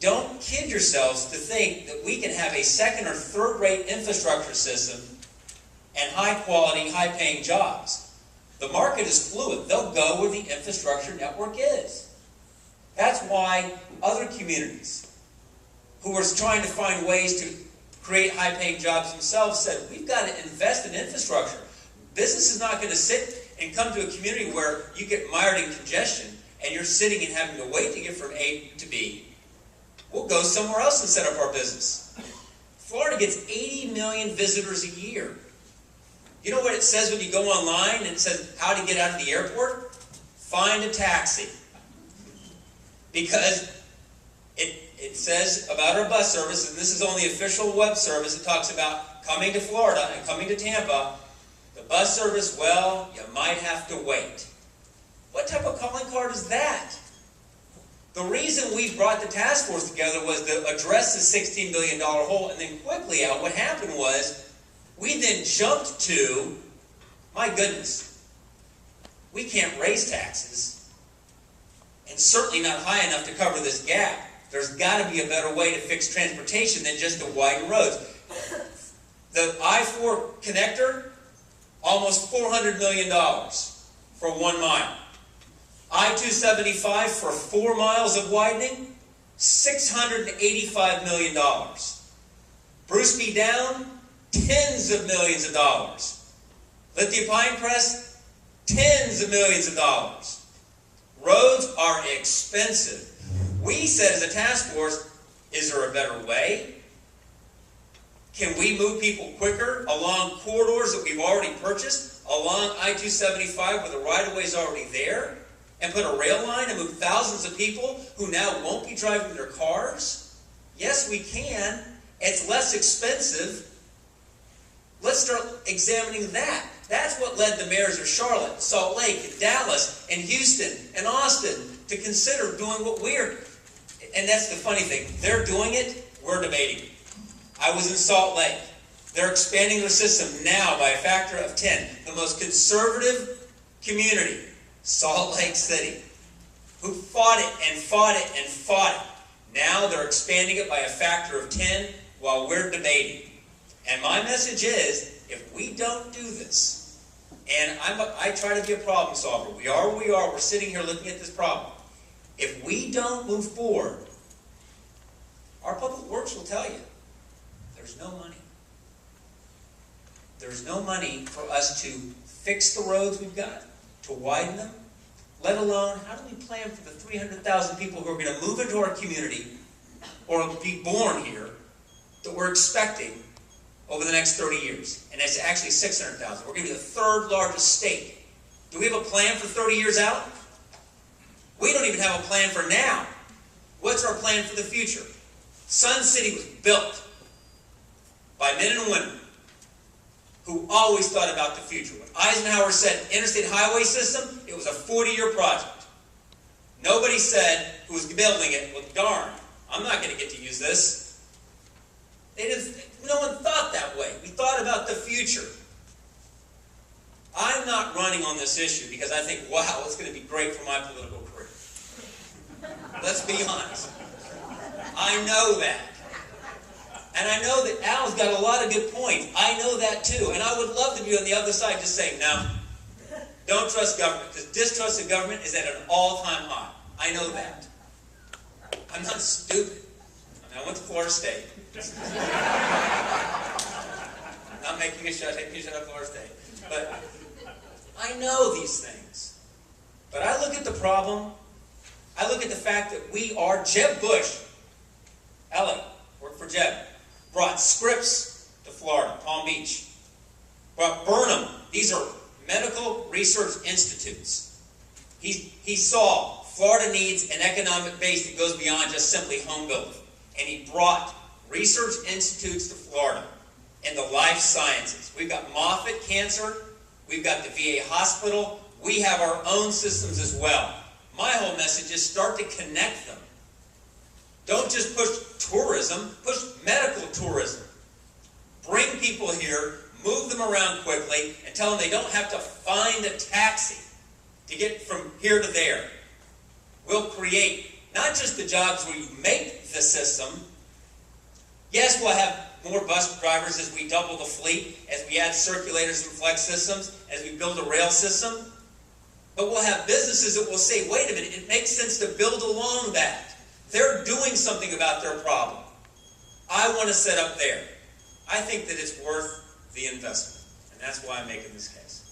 don't kid yourselves to think that we can have a second or third-rate infrastructure system and high-quality, high-paying jobs. The market is fluid. They'll go where the infrastructure network is. That's why other communities who are trying to find ways to create high-paying jobs themselves said, we've got to invest in infrastructure. Business is not going to sit and come to a community where you get mired in congestion and you're sitting and having to wait to get from A to B. We'll go somewhere else and set up our business. Florida gets 80 million visitors a year. You know what it says when you go online and it says how to get out of the airport? Find a taxi. Because it says about our bus service, and this is only official web service, it talks about coming to Florida and coming to Tampa. The bus service, well, you might have to wait. What type of calling card is that? The reason we brought the task force together was to address the $16 billion hole, and then quickly out, what happened was, we then jumped to, my goodness, we can't raise taxes, and certainly not high enough to cover this gap. There's got to be a better way to fix transportation than just to widen roads. The I-4 connector, almost $400 million for 1 mile. I-275 for 4 miles of widening, $685 million. Bruce B. Down, tens of millions of dollars. Lithia Pine Press, tens of millions of dollars. Roads are expensive. We said as a task force, is there a better way? Can we move people quicker along corridors that we've already purchased, along I-275 where the right-of-way is already there, and put a rail line and move thousands of people who now won't be driving their cars? Yes, we can. It's less expensive. Let's start examining that. That's what led the mayors of Charlotte, Salt Lake, and Dallas, and Houston, and Austin to consider doing what we're. And that's the funny thing. They're doing it, we're debating it. I was in Salt Lake. They're expanding their system now by a factor of 10. The most conservative community, Salt Lake City, who fought it and fought it and fought it. Now they're expanding it by a factor of 10 while we're debating. And my message is, if we don't do this, and I try to be a problem solver. We are where we are. We're sitting here looking at this problem. If we don't move forward, our public works will tell you, there's no money. There's no money for us to fix the roads we've got, to widen them, let alone, how do we plan for the 300,000 people who are going to move into our community or be born here that we're expecting over the next 30 years? And it's actually 600,000. We're going to be the third largest state. Do we have a plan for 30 years out? We don't even have a plan for now. What's our plan for the future? Sun City was built by men and women who always thought about the future. When Eisenhower said interstate highway system, it was a 40-year project. Nobody said, who was building it, well, darn, I'm not going to get to use this. No one thought that way. We thought about the future. I'm not running on this issue because I think, wow, it's going to be great for my political career. Let's be honest. I know that. And I know that Al's got a lot of good points. I know that too. And I would love to be on the other side just saying, no, don't trust government, because distrust of government is at an all-time high. I know that. I'm not stupid. I went to Florida State. I'm not taking a shot at Florida State. But I know these things. But I look at the problem. I look at the fact that we are, Jeb Bush, Ellie, worked for Jeb, brought Scripps to Florida, Palm Beach, brought Burnham. These are medical research institutes. He saw Florida needs an economic base that goes beyond just simply home building. And he brought research institutes to Florida in the life sciences. We've got Moffitt Cancer. We've got the VA hospital. We have our own systems as well. My whole message is start to connect them. Don't just push tourism, push medical tourism. Bring people here, move them around quickly, and tell them they don't have to find a taxi to get from here to there. We'll create not just the jobs where you make the system. Yes, we'll have more bus drivers as we double the fleet, as we add circulators and flex systems, as we build a rail system. But we'll have businesses that will say, wait a minute, it makes sense to build along that. They're doing something about their problem. I want to set up there. I think that it's worth the investment. And that's why I'm making this case.